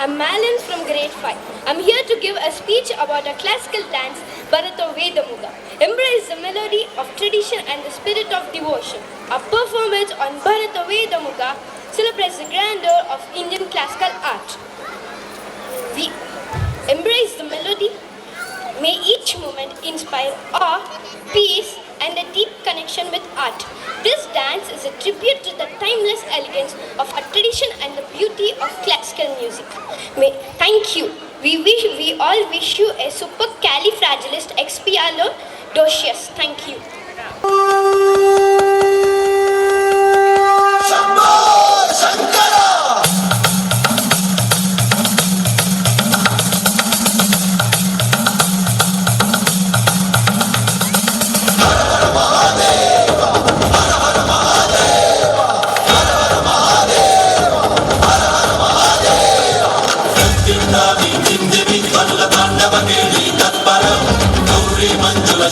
I'm Malin from grade 5. I'm here to give a speech about a classical dance, Bharata Vedamuga. Embrace the melody of tradition and the spirit of devotion. Our performance on Bharata Vedamuga celebrates the grandeur of Indian classical art. We embrace the melody. May each moment inspire awe, peace, and a deep connection with art. This dance is a tribute to the timeless elegance of our tradition and the beauty of classical music. Thank you. We all wish you a supercalifragilisticexpialidocious. Thank you.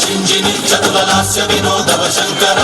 చింజిని చతుల Lasya వినోదవ Shankara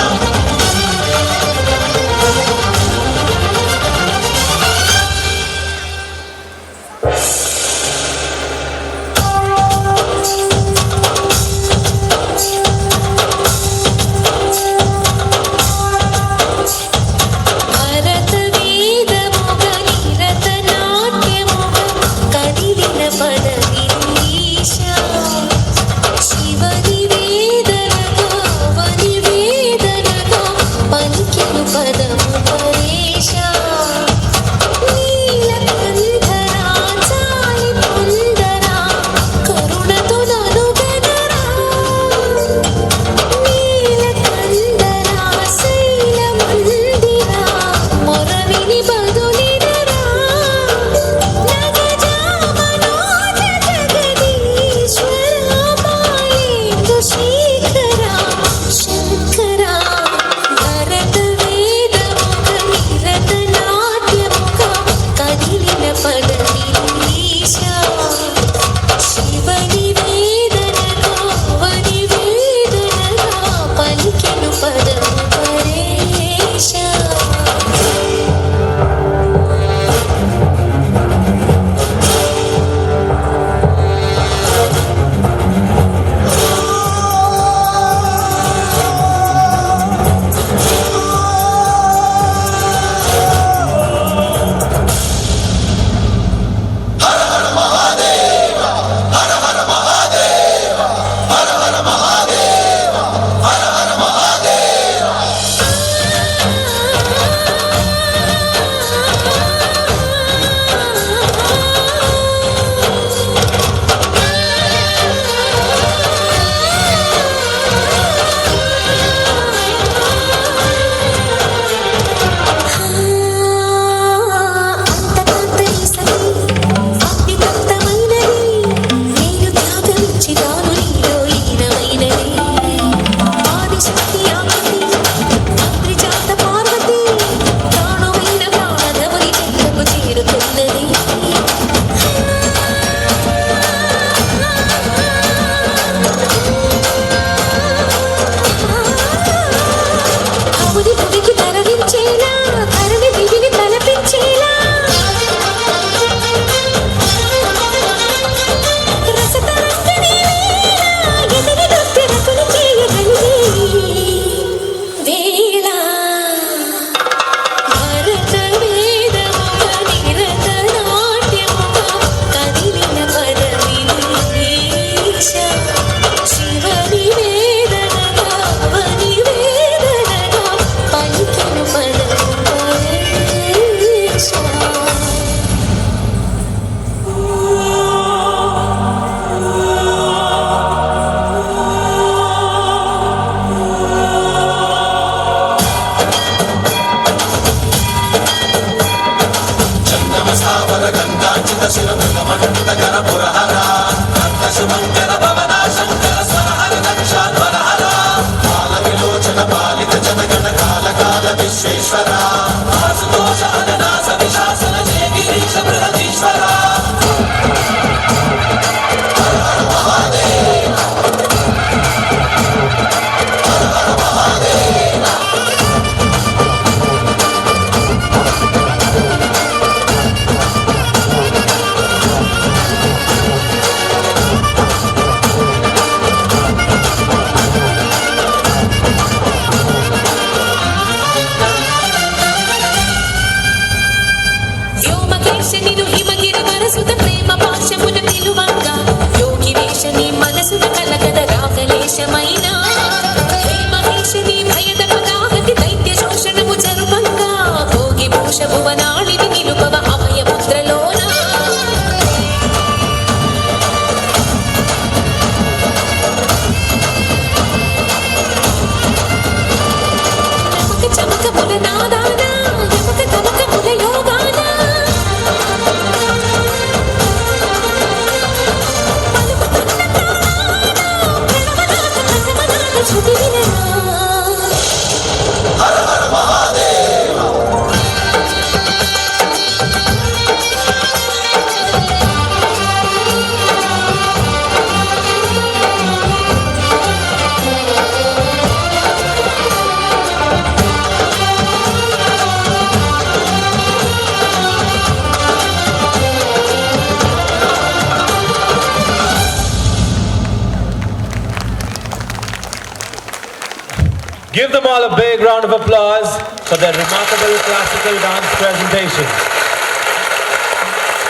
Give them all a big round of applause for their remarkable classical dance presentation.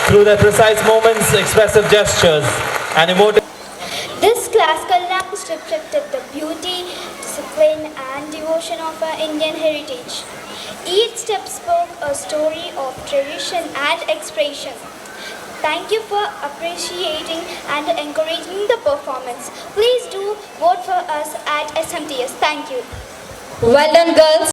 Through their precise movements, expressive gestures, and emotive. This classical dance reflected the beauty, discipline, and devotion of our Indian heritage. Each step spoke a story of tradition and expression. Thank you for appreciating and encouraging the performance. Please do vote for us at SMTS. Thank you. Well done, girls.